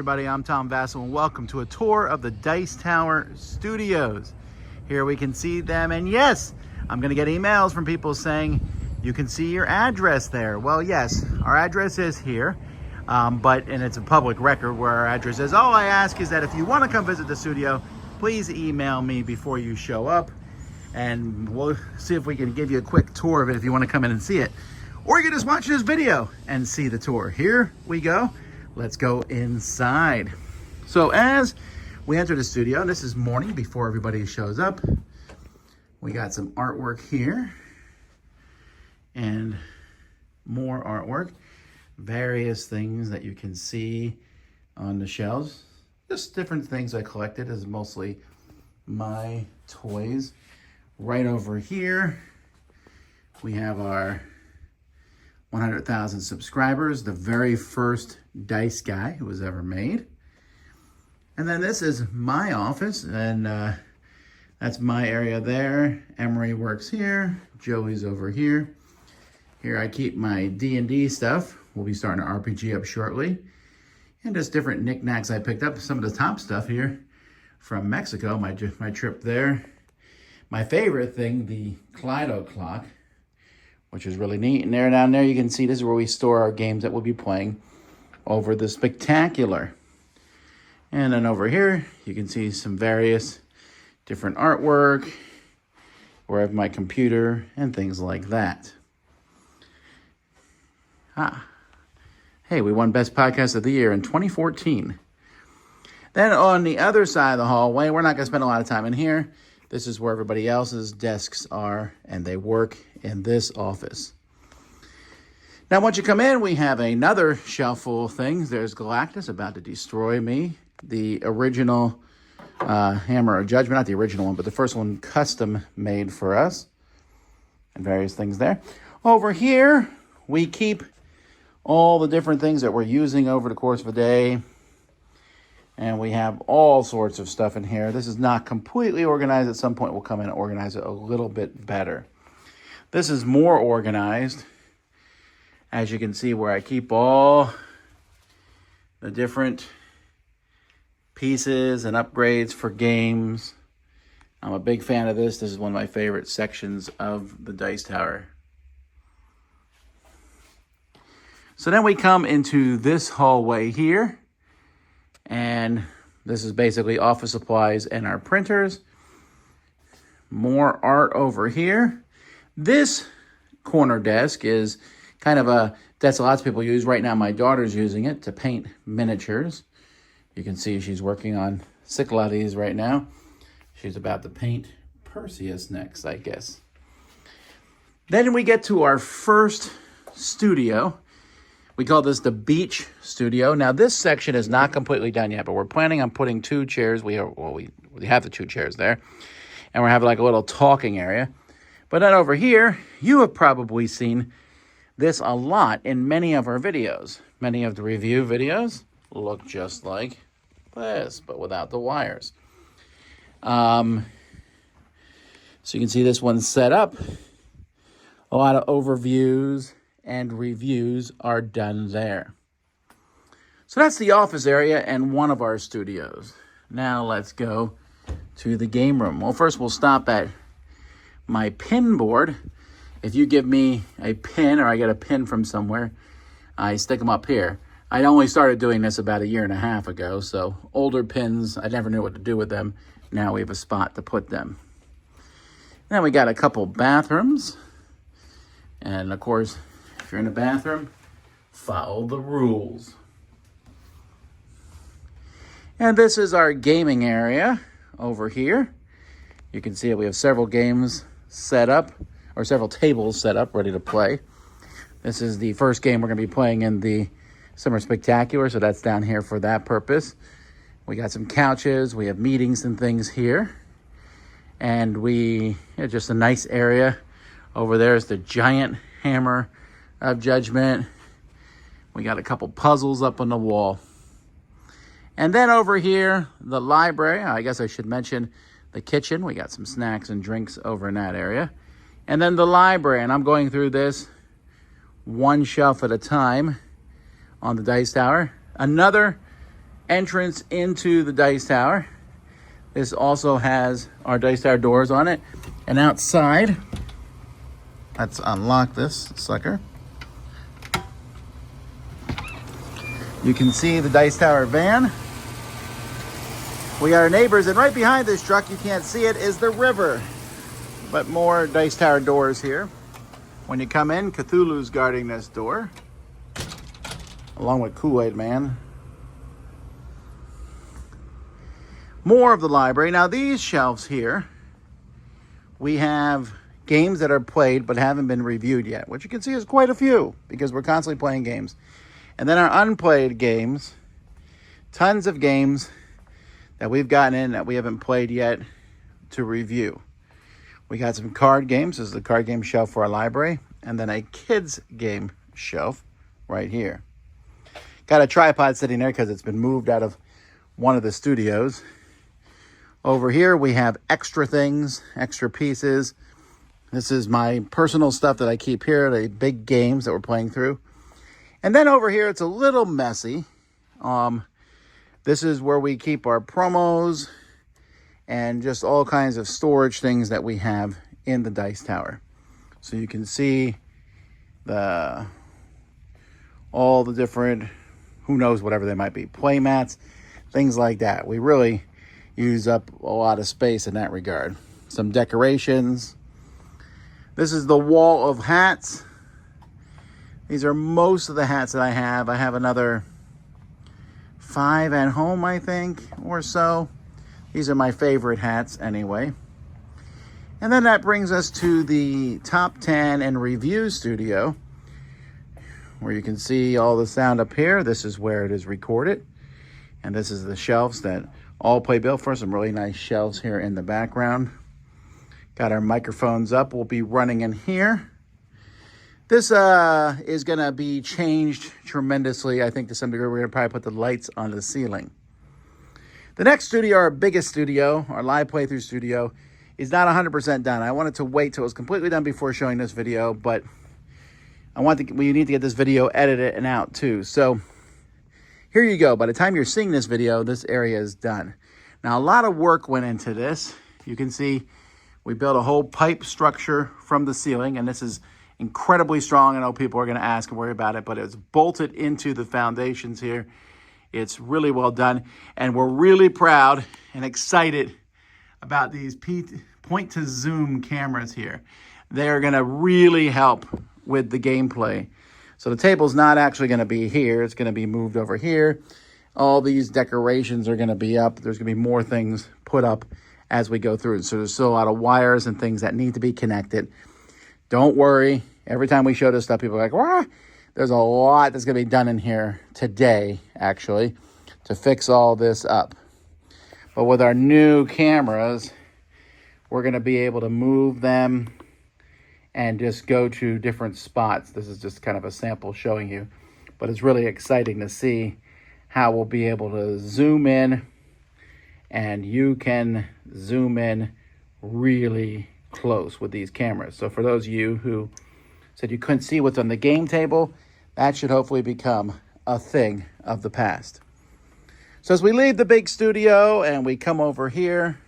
everybody, I'm Tom Vasel and welcome to a tour of the Dice Tower Studios. Here we can see them, and yes, I'm going to get emails from people saying you can see your address there. Well, yes, our address is here, and it's a public record where our address is. All I ask is that if you want to come visit the studio, please email me before you show up, and we'll see if we can give you a quick tour of it if you want to come in and see it. Or you can just watch this video and see the tour. Here we go. Let's go inside. So as we enter the studio, and this is morning before everybody shows up, we got some artwork here and more artwork. Various things that you can see on the shelves. Just different things I collected. Is mostly my toys. Right over here, we have our 100,000 subscribers, the very first dice guy who was ever made. And then this is my office, and that's my area there. Emery works here, Joey's over here. Here I keep my D&D stuff. We'll be starting an RPG up shortly. And just different knickknacks I picked up. Some of the top stuff here from Mexico, my trip there. My favorite thing, the Kaleido clock, which is really neat. And down there, you can see this is where we store our games that we'll be playing over the Spectacular. And then over here, you can see some various different artwork, where I have my computer and things like that. Hey, we won Best Podcast of the Year in 2014. Then on the other side of the hallway, we're not going to spend a lot of time in here. This is where everybody else's desks are, and they work in this office. Now, once you come in, we have another shelf full of things. There's Galactus about to destroy me. The original Hammer of Judgment, not the original one, but the first one custom made for us. And various things there. Over here, we keep all the different things that we're using over the course of a day. And we have all sorts of stuff in here. This is not completely organized. At some point, we'll come in and organize it a little bit better. This is more organized, as you can see, where I keep all the different pieces and upgrades for games. I'm a big fan of this. This is one of my favorite sections of the Dice Tower. So then we come into this hallway here. And this is basically office supplies and our printers. More art over here. This corner desk is kind of a desk lots of people use. Right now, my daughter's using it to paint miniatures. You can see she's working on a lot of these right now. She's about to paint Perseus next, I guess. Then we get to our first studio. We call this the Beach Studio. Now, this section is not completely done yet, but we're planning on putting two chairs. We have the two chairs there. And we're having like a little talking area. But then over here, you have probably seen this a lot in many of our videos. Many of the review videos look just like this, but without the wires. So you can see this one set up. A lot of overviews and reviews are done there. So that's the office area and one of our studios. Now let's go to the game room. Well, first we'll stop at my pin board. If you give me a pin, or I get a pin from somewhere, I stick them up here. I only started doing this about 1.5 years ago, so older pins, I never knew what to do with them. Now we have a spot to put them. Then we got a couple bathrooms. And of course, if you're in the bathroom, follow the rules. And this is our gaming area over here. You can see we have several games set up, or several tables set up, ready to play. This is the first game we're going to be playing in the Summer Spectacular, so that's down here for that purpose. We got some couches, we have meetings and things here. And just a nice area. Over there is the giant Hammer of Judgment. We got a couple puzzles up on the wall. And then over here, the library. I guess I should mention the kitchen. We got some snacks and drinks over in that area. And then the library. And I'm going through this one shelf at a time on the Dice Tower. Another entrance into the Dice Tower. This also has our Dice Tower doors on it. And outside, let's unlock this sucker. You can see the Dice Tower van. We got our neighbors, and right behind this truck, you can't see it, is the river. But more Dice Tower doors here. When you come in, Cthulhu's guarding this door, along with Kool-Aid Man. More of the library. Now these shelves here, we have games that are played but haven't been reviewed yet, which you can see is quite a few because we're constantly playing games. And then our unplayed games, tons of games that we've gotten in that we haven't played yet to review. We got some card games. This is the card game shelf for our library. And then a kids game shelf right here. Got a tripod sitting there because it's been moved out of one of the studios. Over here we have extra things, extra pieces. This is my personal stuff that I keep here, the big games that we're playing through. And then over here, it's a little messy. This is where we keep our promos and just all kinds of storage things that we have in the Dice Tower. So you can see all the different, who knows, whatever they might be, play mats, things like that. We really use up a lot of space in that regard. Some decorations. This is the wall of hats. These are most of the hats that I have. I have another 5 at home, I think, or so. These are my favorite hats anyway. And then that brings us to the top 10 and review studio, where you can see all the sound up here. This is where it is recorded. And this is the shelves that all play built for. Some really nice shelves here in the background. Got our microphones up. We'll be running in here. This is going to be changed tremendously. I think to some degree we're going to probably put the lights on the ceiling. The next studio, our biggest studio, our live playthrough studio, is not 100% done. I wanted to wait till it was completely done before showing this video, but we need to get this video edited and out too. So here you go. By the time you're seeing this video, this area is done. Now, a lot of work went into this. You can see we built a whole pipe structure from the ceiling, and this is incredibly strong. I know people are going to ask and worry about it, but it's bolted into the foundations here. It's really well done, and we're really proud and excited about these point-to-zoom cameras here. They're going to really help with the gameplay. So the table's not actually going to be here. It's going to be moved over here. All these decorations are going to be up. There's going to be more things put up as we go through. So there's still a lot of wires and things that need to be connected. Don't worry. Every time we show this stuff, people are like, "What?" There's a lot that's going to be done in here today, actually, to fix all this up. But with our new cameras, we're going to be able to move them and just go to different spots. This is just kind of a sample showing you, but it's really exciting to see how we'll be able to zoom in, and you can zoom in really close with these cameras. So for those of you who said you couldn't see what's on the game table, that should hopefully become a thing of the past. So as we leave the big studio and we come over here,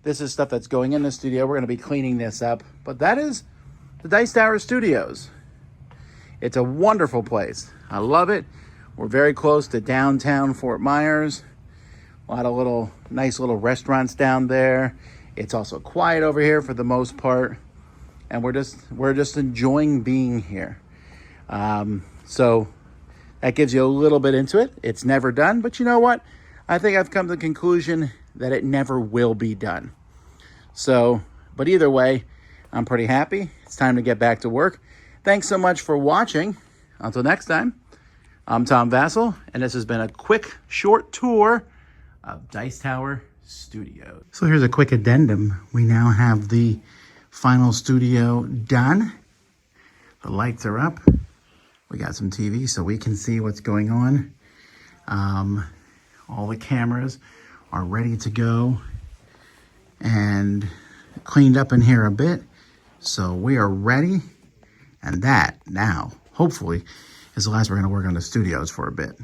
this is stuff that's going in the studio. We're going to be cleaning this up, but that is the Dice Tower Studios. It's a wonderful place. I love it. We're very close to downtown Fort Myers. A lot of nice little restaurants down there. It's also quiet over here for the most part, and we're just enjoying being here. So that gives you a little bit into it. It's never done, but you know what? I think I've come to the conclusion that it never will be done. So, but either way, I'm pretty happy. It's time to get back to work. Thanks so much for watching. Until next time, I'm Tom Vasel, and this has been a quick, short tour of Dice Tower Studios. So here's a quick addendum. We now have the final studio done. The lights are up. We got some TV so we can see what's going on. All the cameras are ready to go and cleaned up in here a bit. So we are ready. And that now, hopefully, is the last we're going to work on the studios for a bit.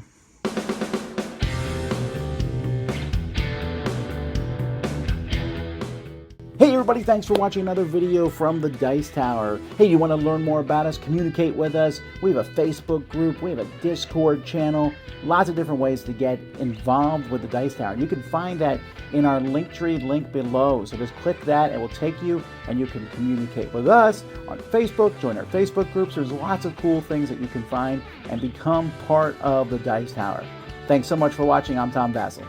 everybody, thanks for watching another video from the Dice Tower. Hey, you want to learn more about us, communicate with us? We have a Facebook group, we have a Discord channel, lots of different ways to get involved with the Dice Tower. You can find that in our Linktree link below. So just click that, it will take you and you can communicate with us on Facebook, join our Facebook groups. There's lots of cool things that you can find and become part of the Dice Tower. Thanks so much for watching. I'm Tom Vasel.